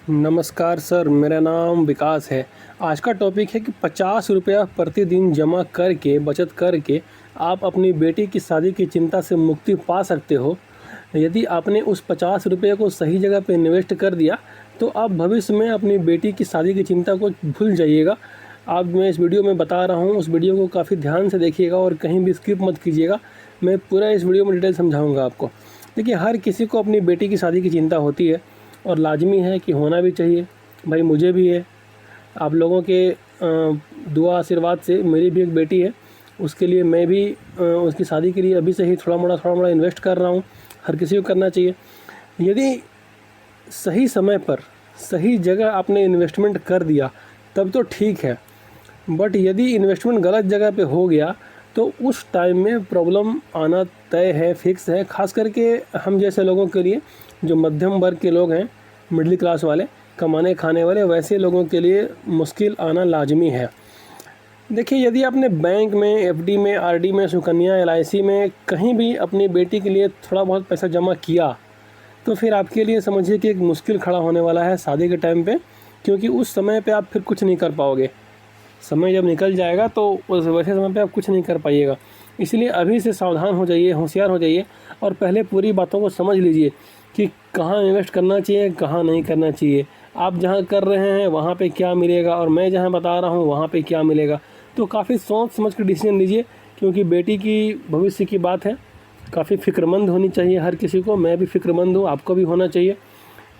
नमस्कार सर, मेरा नाम विकास है। आज का टॉपिक है कि 50 रुपया प्रतिदिन जमा करके बचत करके आप अपनी बेटी की शादी की चिंता से मुक्ति पा सकते हो। यदि आपने उस 50 रुपये को सही जगह पे इन्वेस्ट कर दिया तो आप भविष्य में अपनी बेटी की शादी की चिंता को भूल जाइएगा। आप मैं इस वीडियो में बता रहा हूँ, उस वीडियो को काफ़ी ध्यान से देखिएगा और कहीं भी स्किप मत कीजिएगा। मैं पूरा इस वीडियो में डिटेल समझाऊँगा आपको। देखिए, हर किसी को अपनी बेटी की शादी की चिंता होती है और लाजमी है कि होना भी चाहिए। भाई मुझे भी है। आप लोगों के दुआ आशीर्वाद से मेरी भी एक बेटी है, उसके लिए मैं भी उसकी शादी के लिए अभी से ही थोड़ा मोड़ा इन्वेस्ट कर रहा हूँ। हर किसी को करना चाहिए। यदि सही समय पर सही जगह आपने इन्वेस्टमेंट कर दिया तब तो ठीक है, बट यदि इन्वेस्टमेंट गलत जगह पे हो गया तो उस टाइम में प्रॉब्लम आना तय है, फिक्स है। ख़ास करके हम जैसे लोगों के लिए, जो मध्यम वर्ग के लोग हैं, मिडिल क्लास वाले, कमाने खाने वाले, वैसे लोगों के लिए मुश्किल आना लाजमी है। देखिए, यदि आपने बैंक में, एफडी में, आरडी में, सुकन्या, एलआईसी में कहीं भी अपनी बेटी के लिए थोड़ा बहुत पैसा जमा किया तो फिर आपके लिए समझिए कि एक मुश्किल खड़ा होने वाला है शादी के टाइम पे, क्योंकि उस समय पे आप फिर कुछ नहीं कर पाओगे। समय जब निकल जाएगा तो उस वैसे समय पे आप कुछ नहीं कर पाइएगा। इसलिए अभी से सावधान हो जाइए, होशियार हो जाइए और पहले पूरी बातों को समझ लीजिए कि कहाँ इन्वेस्ट करना चाहिए, कहाँ नहीं करना चाहिए। आप जहाँ कर रहे हैं वहाँ पे क्या मिलेगा और मैं जहाँ बता रहा हूँ वहाँ पे क्या मिलेगा। तो काफ़ी सोच समझ कर डिसीजन लीजिए, क्योंकि बेटी की भविष्य की बात है। काफ़ी फ़िक्रमंद होनी चाहिए हर किसी को। मैं भी फ़िक्रमंद हूँ, आपको भी होना चाहिए।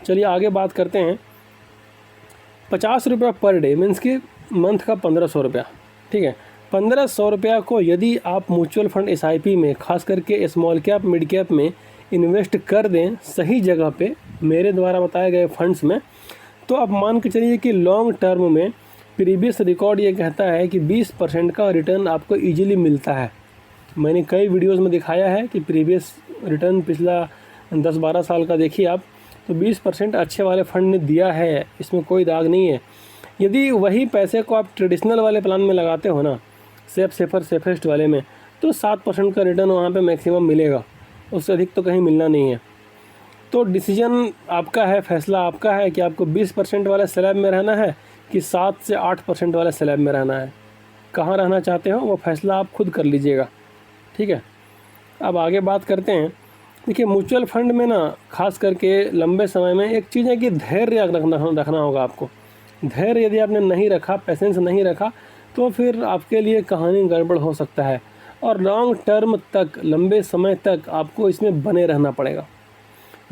चलिए आगे बात करते हैं। 50 रुपया पर डे मीन्स कि मंथ का 1500 रुपया, ठीक है। 1500 रुपया को यदि आप म्यूचुअल फंड SIP में, खास करके स्मॉल कैप मिड कैप में इन्वेस्ट कर दें सही जगह पे, मेरे द्वारा बताए गए फंड्स में, तो आप मान के चलिए कि लॉन्ग टर्म में प्रीवियस रिकॉर्ड ये कहता है कि 20% का रिटर्न आपको ईजिली मिलता है। मैंने कई वीडियोज़ में दिखाया है कि प्रीवियस रिटर्न पिछला 10-12 साल का देखिए आप, तो 20% अच्छे वाले फंड ने दिया है, इसमें कोई दाग नहीं है। यदि वही पैसे को आप ट्रेडिशनल वाले प्लान में लगाते हो ना, सेफेस्ट वाले में, तो 7% का रिटर्न वहाँ पे मैक्सिमम मिलेगा, उससे अधिक तो कहीं मिलना नहीं है। तो डिसीजन आपका है, फैसला आपका है कि आपको 20% वाले स्लैब में रहना है कि 7 से 8% वाले स्लैब में रहना है। कहाँ रहना चाहते हो वो फैसला आप खुद कर लीजिएगा, ठीक है। अब आगे बात करते हैं। देखिए, म्यूचुअल फंड में ना खास करके लंबे समय में एक चीज़ है कि धैर्य रखना होगा आपको। धैर्य यदि आपने नहीं रखा, पेशेंस नहीं रखा, तो फिर आपके लिए कहानी गड़बड़ हो सकता है और लॉन्ग टर्म तक, लंबे समय तक आपको इसमें बने रहना पड़ेगा।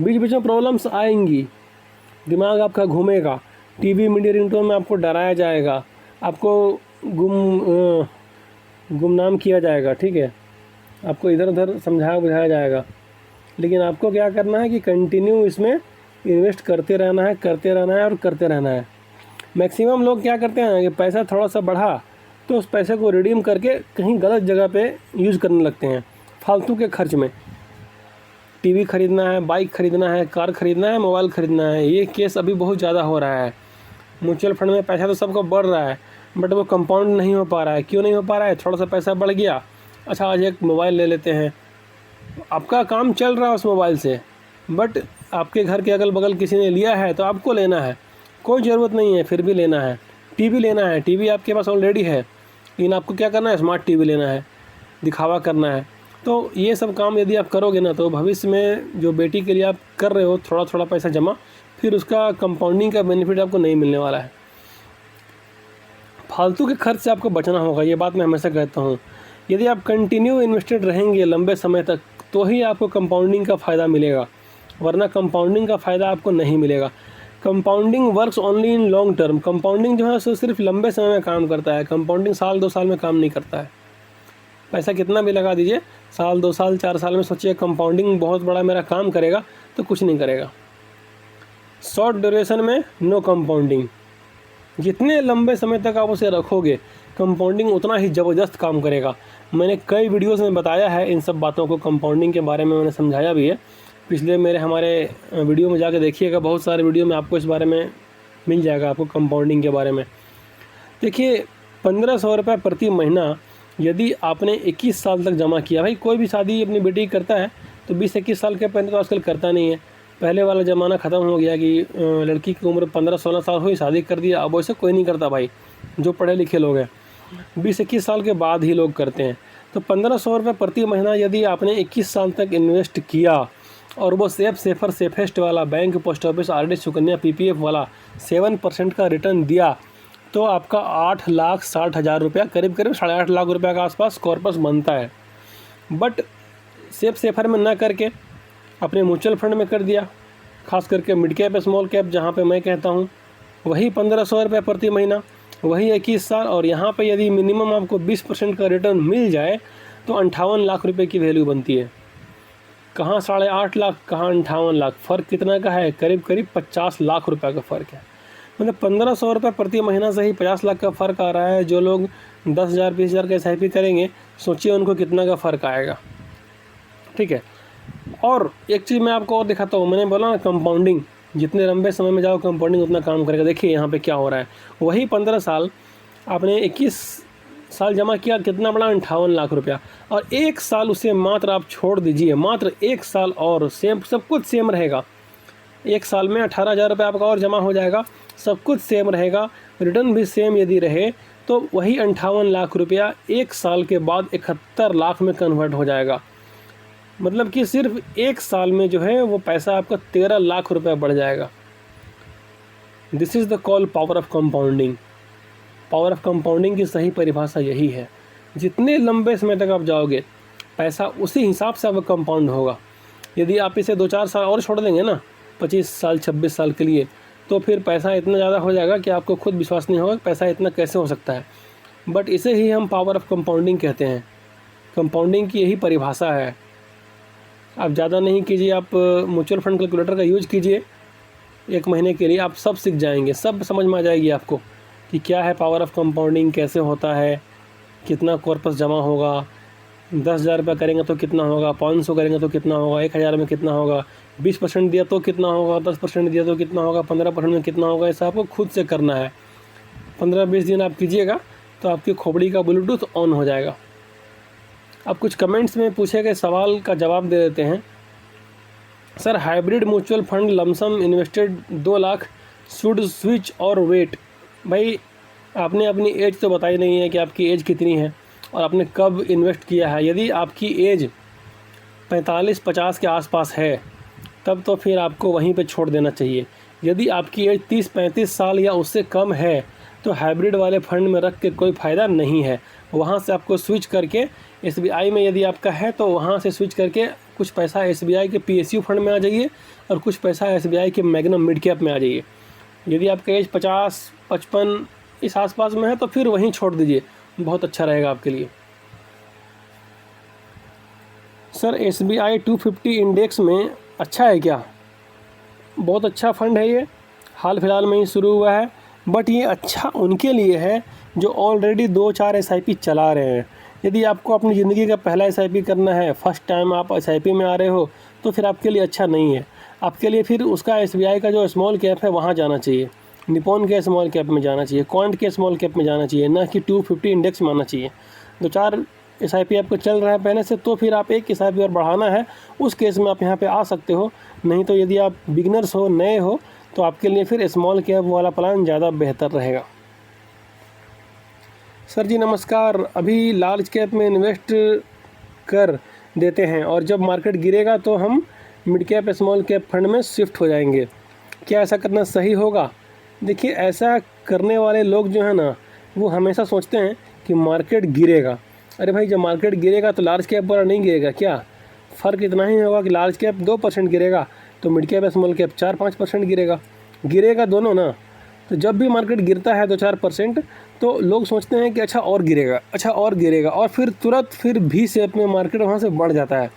बीच बीच में प्रॉब्लम्स आएंगी, दिमाग आपका घूमेगा, टीवी मीडिया रिंगटोन में आपको डराया जाएगा, आपको गुमनाम किया जाएगा, ठीक है। आपको इधर उधर समझाया बुझाया जाएगा, लेकिन आपको क्या करना है कि कंटिन्यू इसमें इन्वेस्ट करते रहना है, करते रहना है और करते रहना है। मैक्सिमम लोग क्या करते हैं कि पैसा थोड़ा सा बढ़ा तो उस पैसे को रिडीम करके कहीं गलत जगह पे यूज़ करने लगते हैं, फालतू के खर्च में। टीवी खरीदना है, बाइक खरीदना है, कार खरीदना है, मोबाइल खरीदना है, ये केस अभी बहुत ज़्यादा हो रहा है। म्यूचुअल फंड में पैसा तो सबको बढ़ रहा है, बट वो कंपाउंड नहीं हो पा रहा है। क्यों नहीं हो पा रहा है? थोड़ा सा पैसा बढ़ गया, अच्छा आज एक मोबाइल ले लेते हैं, आपका काम चल रहा है उस मोबाइल से, बट आपके घर के अगल बगल किसी ने लिया है तो आपको लेना है। कोई ज़रूरत नहीं है, फिर भी लेना है। टीवी लेना है, टीवी आपके पास ऑलरेडी है, लेकिन आपको क्या करना है? स्मार्ट टीवी लेना है, दिखावा करना है। तो ये सब काम यदि आप करोगे ना, तो भविष्य में जो बेटी के लिए आप कर रहे हो थोड़ा थोड़ा पैसा जमा, फिर उसका कंपाउंडिंग का बेनिफिट आपको नहीं मिलने वाला है। फालतू के खर्च से आपको बचना होगा, ये बात मैं हमेशा कहता हूँ। यदि आप कंटिन्यू इन्वेस्टेड रहेंगे लंबे समय तक तो ही आपको कंपाउंडिंग का फ़ायदा मिलेगा, वरना कंपाउंडिंग का फ़ायदा आपको नहीं मिलेगा। Compounding works only in long term. Compounding जो है सो सिर्फ लंबे समय में काम करता है। कंपाउंडिंग साल 2 साल में काम नहीं करता है। पैसा कितना भी लगा दीजिए, साल 2 साल 4 साल में सोचिए कंपाउंडिंग बहुत बड़ा मेरा काम करेगा, तो कुछ नहीं करेगा। शॉर्ट ड्यूरेशन में नो कंपाउंडिंग। जितने लंबे समय तक आप उसे रखोगे, कंपाउंडिंग उतना ही ज़बरदस्त काम करेगा। मैंने कई वीडियोस में बताया है इन सब बातों को, कंपाउंडिंग के बारे में मैंने समझाया भी है। पिछले हमारे वीडियो में जाकर देखिएगा, बहुत सारे वीडियो में आपको इस बारे में मिल जाएगा, आपको कंपाउंडिंग के बारे में। देखिए, 1500 रुपये प्रति महीना यदि आपने 21 साल तक जमा किया, भाई कोई भी शादी अपनी बेटी करता है तो 20-21 साल के पहले तो आजकल करता नहीं है, पहले वाला ज़माना ख़त्म हो गया कि लड़की की उम्र 15-16 साल हुई शादी कर दिया। अब वैसे कोई नहीं करता भाई, जो पढ़े लिखे लोग हैं 20-21 साल के बाद ही लोग करते हैं। तो 1500 रुपये प्रति महीना यदि आपने 21 साल तक इन्वेस्ट किया और वो सेफेस्ट वाला bank, post office, RD, Sukanya, PPF वाला 7% का रिटर्न दिया, तो आपका 8,60,000 रुपया, करीब करीब 8.5 लाख रुपये के आसपास कॉर्पस बनता है। बट सेफर में ना करके अपने म्यूचुअल फंड में कर दिया, खास करके मिड कैप स्मॉल कैप, जहाँ पे मैं कहता हूँ वही 1500 रुपये प्रति महीना, वही 21 साल, और यहाँ पे यदि मिनिमम आपको 20% का रिटर्न मिल जाए तो 58 लाख रुपए की वैल्यू बनती है। कहाँ 8.5 लाख, कहाँ 58 लाख, फ़र्क कितना का है? करीब करीब 50 लाख रुपए का फ़र्क है। मतलब 1500 रुपये प्रति महीना से ही 50 लाख का फ़र्क आ रहा है। जो लोग 10,000 20,000 का SIP करेंगे, सोचिए उनको कितना का फ़र्क आएगा। ठीक है। और एक चीज़ मैं आपको और दिखाता हूँ, मैंने बोला ना कंपाउंडिंग, जितने लंबे समय में जाओ कंपाउंडिंग उतना काम करेगा। देखिए यहाँ पे क्या हो रहा है, वही 15 साल आपने 21 साल जमा किया, कितना बड़ा 58 लाख रुपया, और 1 साल उसे मात्र आप छोड़ दीजिए, मात्र 1 साल और सेम, सब कुछ सेम रहेगा। 1 साल में 18,000 रुपये आपका और जमा हो जाएगा, सब कुछ सेम रहेगा, रिटर्न भी सेम यदि रहे तो वही 58 लाख रुपया 1 साल के बाद 71 लाख में कन्वर्ट हो जाएगा। मतलब कि सिर्फ 1 साल में जो है वो पैसा आपका 13 लाख रुपया बढ़ जाएगा। This is the call power of compounding. Power of compounding की सही परिभाषा यही है। जितने लंबे समय तक आप जाओगे, पैसा उसी हिसाब से आपका कंपाउंड होगा। यदि आप इसे 2-4 साल और छोड़ देंगे ना, 25 साल 26 साल के लिए, तो फिर पैसा इतना ज़्यादा हो जाएगा कि आपको खुद विश्वास नहीं होगा पैसा इतना कैसे हो सकता है। बट इसे ही हम पावर ऑफ कंपाउंडिंग कहते हैं। कंपाउंडिंग की यही परिभाषा है। आप ज़्यादा नहीं कीजिए, आप म्यूचुअल फंड कैलकुलेटर का यूज़ कीजिए, 1 महीने के लिए आप सब सीख जाएंगे, सब समझ में आ जाएगी आपको कि क्या है पावर ऑफ कंपाउंडिंग, कैसे होता है, कितना कॉर्पस जमा होगा, 10,000 रुपये करेंगे तो कितना होगा, 500 करेंगे तो कितना होगा, 1,000 में कितना होगा, 20% दिया तो कितना होगा, 10% दिया तो कितना होगा, 15% में कितना होगा। ऐसा आपको खुद से करना है। 15-20 दिन आप कीजिएगा तो आपकी खोपड़ी का ब्लूटूथ ऑन हो जाएगा। अब कुछ कमेंट्स में पूछे गए सवाल का जवाब दे देते हैं। Sir, hybrid mutual fund lump sum invested 2 lakh, should switch और वेट। भाई आपने अपनी एज तो बताई नहीं है कि आपकी एज कितनी है और आपने कब इन्वेस्ट किया है। यदि आपकी एज 45-50 के आसपास है तब तो फिर आपको वहीं पे छोड़ देना चाहिए। यदि आपकी एज 30-35 साल या उससे कम है तो हाइब्रिड वाले फंड में रख के कोई फ़ायदा नहीं है। वहाँ से आपको स्विच करके SBI में यदि आपका है तो वहाँ से स्विच करके कुछ पैसा SBI के PSU फंड में आ जाइए और कुछ पैसा SBI के मैग्नम मिड कैप में आ जाइए। यदि आपका एज 50-55 इस आसपास में है तो फिर वहीं छोड़ दीजिए, बहुत अच्छा रहेगा आपके लिए। सर, SBI 250 इंडेक्स में अच्छा है क्या? बहुत अच्छा फ़ंड है ये, हाल फिलहाल में ही शुरू हुआ है। बट ये अच्छा उनके लिए है जो ऑलरेडी 2-4 SIP चला रहे हैं। यदि आपको अपनी ज़िंदगी का पहला SIP करना है, फर्स्ट टाइम आप SIP में आ रहे हो, तो फिर आपके लिए अच्छा नहीं है। आपके लिए फिर उसका SBI का जो स्मॉल कैप है वहाँ जाना चाहिए, निपॉन के स्मॉल कैप में जाना चाहिए, क्वांट के स्मॉल कैप में जाना चाहिए, ना कि 250 इंडेक्स में आना चाहिए। 2-4 SIP आपको चल रहा है पहले से, तो फिर आप एक SIP और बढ़ाना है, उस केस में आप यहाँ पे आ सकते हो। नहीं तो यदि आप बिगनर्स हो, नए हो, तो आपके लिए फिर स्मॉल कैप वाला प्लान ज़्यादा बेहतर रहेगा। सर जी नमस्कार, अभी लार्ज कैप में इन्वेस्ट कर देते हैं और जब मार्केट गिरेगा तो हम mid cap small cap fund में शिफ्ट हो जाएंगे, क्या ऐसा करना सही होगा? देखिए, ऐसा करने वाले लोग जो है ना, वो हमेशा सोचते हैं कि मार्केट गिरेगा। अरे भाई, जब मार्केट गिरेगा तो लार्ज कैप वाला नहीं गिरेगा क्या? फ़र्क इतना ही होगा कि लार्ज कैप 2% गिरेगा तो मिड कैप स्मॉल कैप 4-5% गिरेगा दोनों ना। तो जब भी मार्केट गिरता है 2-4% तो लोग सोचते हैं कि अच्छा और गिरेगा, और फिर तुरंत फिर भी शेप में मार्केट वहाँ से बढ़ जाता है।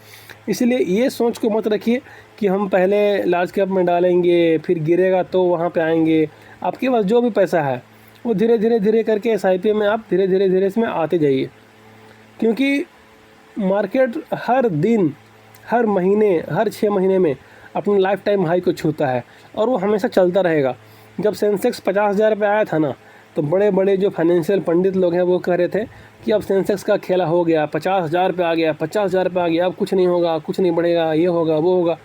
इसलिए ये सोच को मत रखिए कि हम पहले लार्ज कैप में डालेंगे फिर गिरेगा तो वहाँ पे आएंगे। आपके पास जो भी पैसा है वो धीरे करके SIP में आप धीरे इसमें आते जाइए, क्योंकि मार्केट हर दिन, हर महीने, हर 6 महीने में अपने लाइफ टाइम हाई को छूता है और वो हमेशा चलता रहेगा। जब सेंसेक्स 50,000 पे आया था ना, तो बड़े बड़े जो फाइनेंशियल पंडित लोग हैं वो कह रहे थे कि अब सेंसेक्स का खेला हो गया, 50,000 पे आ गया, 50,000 पे आ गया, अब कुछ नहीं होगा, कुछ नहीं बढ़ेगा, ये होगा वो होगा।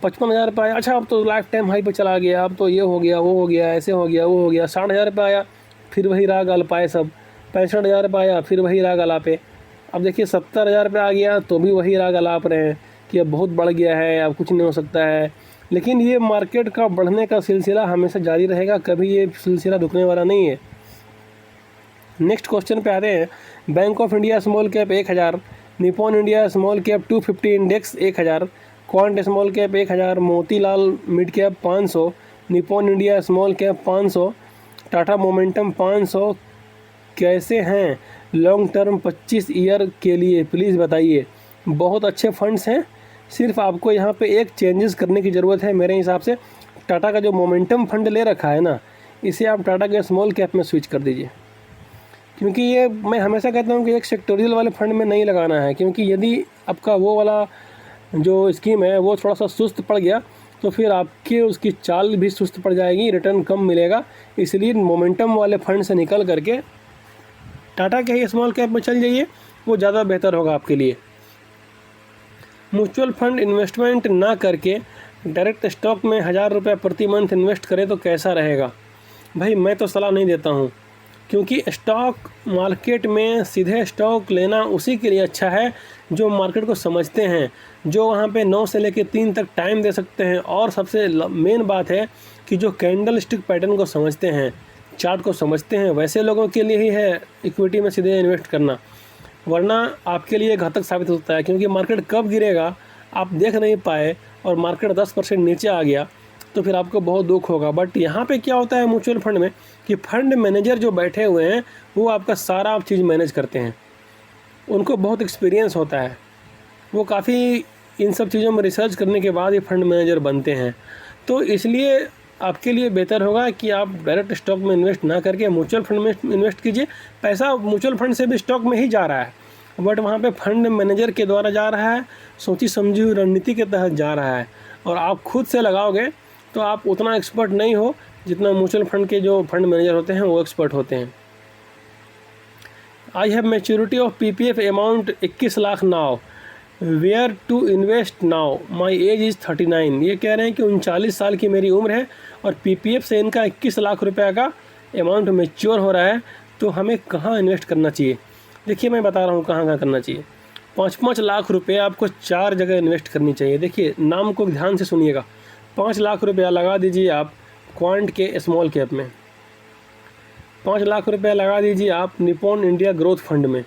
55,000 रुपये आया, अच्छा अब तो लाइफ टाइम हाई पे चला गया, अब तो ये हो गया, वो हो गया, ऐसे हो गया, वो हो गया। 60,000 रुपये आया, फिर वही राग अल्पाए सब। 65,000 रुपये आया, फिर वही राग अलापे। अब देखिए 70,000 रुपये आ गया तो भी वही राग अलाप रहे हैं कि अब बहुत बढ़ गया है, अब कुछ नहीं हो सकता है। लेकिन ये मार्केट का बढ़ने का सिलसिला हमेशा जारी रहेगा, कभी ये सिलसिला रुकने वाला नहीं है। नेक्स्ट क्वेश्चन पे आते हैं। Bank of India small cap 1000, Nippon India small cap 250 index 1000, quant small cap 1000, Motilal mid cap 500, Nippon India small cap 500, Tata momentum 500 कैसे हैं लॉन्ग टर्म 25 ईयर के लिए, प्लीज़ बताइए। बहुत अच्छे फंड्स हैं, सिर्फ आपको यहाँ पे एक चेंजेस करने की ज़रूरत है मेरे हिसाब से। टाटा का जो मोमेंटम फंड ले रखा है ना, इसे आप टाटा के स्मॉल कैप में स्विच कर दीजिए, क्योंकि ये मैं हमेशा कहता हूँ कि एक सेक्टोरियल वाले फंड में नहीं लगाना है, क्योंकि यदि आपका वो वाला जो स्कीम है वो थोड़ा सा सुस्त पड़ गया तो फिर आपके उसकी चाल भी सुस्त पड़ जाएगी, रिटर्न कम मिलेगा। इसलिए मोमेंटम वाले फंड से निकल करके टाटा के ही स्मॉल कैप में चल जाइए, वो ज़्यादा बेहतर होगा आपके लिए। म्यूचुअल फंड इन्वेस्टमेंट ना करके डायरेक्ट स्टॉक में 1000 रुपये प्रति मंथ इन्वेस्ट करें तो कैसा रहेगा? भाई मैं तो सलाह नहीं देता हूँ, क्योंकि स्टॉक मार्केट में सीधे स्टॉक लेना उसी के लिए अच्छा है जो मार्केट को समझते हैं, जो वहाँ पे 9 से लेकर 3 तक टाइम दे सकते हैं, और सबसे मेन बात है कि जो कैंडल स्टिक पैटर्न को समझते हैं, चार्ट को समझते हैं, वैसे लोगों के लिए ही है इक्विटी में सीधे इन्वेस्ट करना। वरना आपके लिए घातक साबित होता है, क्योंकि मार्केट कब गिरेगा आप देख नहीं पाए और मार्केट 10% नीचे आ गया तो फिर आपको बहुत दुख होगा। बट यहाँ पे क्या होता है म्यूचुअल फंड में कि फंड मैनेजर जो बैठे हुए हैं वो आपका सारा चीज़ मैनेज करते हैं, उनको बहुत एक्सपीरियंस होता है, वो काफ़ी इन सब चीज़ों में रिसर्च करने के बाद ही फंड मैनेजर बनते हैं। तो इसलिए आपके लिए बेहतर होगा कि आप डायरेक्ट स्टॉक में इन्वेस्ट ना करके म्यूचुअल फंड में इन्वेस्ट कीजिए। पैसा म्यूचुअल फंड से भी स्टॉक में ही जा रहा है, बट वहाँ पे फंड मैनेजर के द्वारा जा रहा है, सोची समझी हुई रणनीति के तहत जा रहा है, और आप खुद से लगाओगे तो आप उतना एक्सपर्ट नहीं हो जितना म्यूचुअल फंड के जो फंड मैनेजर होते हैं वो एक्सपर्ट होते हैं। I have maturity of PPF amount 21 lakh now, where to invest now, my age is 39। ये कह रहे हैं कि 39 साल की मेरी उम्र है और PPF से इनका 21 लाख रुपये का अमाउंट मैच्योर हो रहा है, तो हमें कहाँ इन्वेस्ट करना चाहिए? देखिए मैं बता रहा हूँ कहाँ करना चाहिए। 5-5 लाख रुपये आपको 4 जगह इन्वेस्ट करनी चाहिए। देखिए नाम को ध्यान से सुनिएगा। 5 लाख रुपया लगा दीजिए आप क्वांट के स्मॉल कैप में, 5 लाख रुपया लगा दीजिए आप निपॉन इंडिया ग्रोथ फंड में,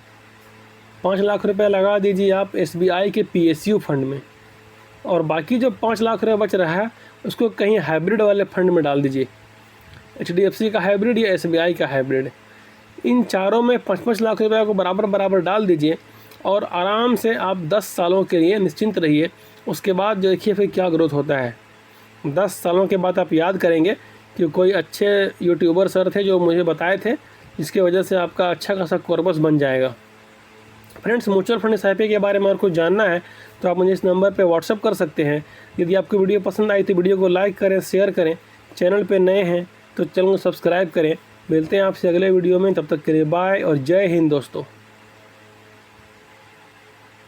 5 लाख रुपया लगा दीजिए आप SBI के PSU फंड में, और बाकी जो 5 लाख रुपया बच रहा है उसको कहीं हाइब्रिड वाले फंड में डाल दीजिए, HDFC का हाइब्रिड या SBI का हाइब्रिड। इन चारों में 5-5 लाख रुपया को बराबर बराबर डाल दीजिए और आराम से आप 10 सालों के लिए निश्चिंत रहिए। उसके बाद देखिए फिर क्या ग्रोथ होता है। 10 सालों के बाद आप याद करेंगे कि कोई अच्छे यूट्यूबर सर थे जो मुझे बताए थे, जिसकी वजह से आपका अच्छा खासा कॉर्पस बन जाएगा। फ्रेंड्स, म्यूचुअल फंड SIP के बारे में और कुछ जानना है तो आप मुझे इस नंबर पे व्हाट्सअप कर सकते हैं। यदि आपको वीडियो पसंद आई तो वीडियो को लाइक करें, शेयर करें, चैनल पे नए हैं तो चैनल को सब्सक्राइब करें। मिलते हैं आपसे अगले वीडियो में, तब तक के लिए बाय और जय हिंद दोस्तों।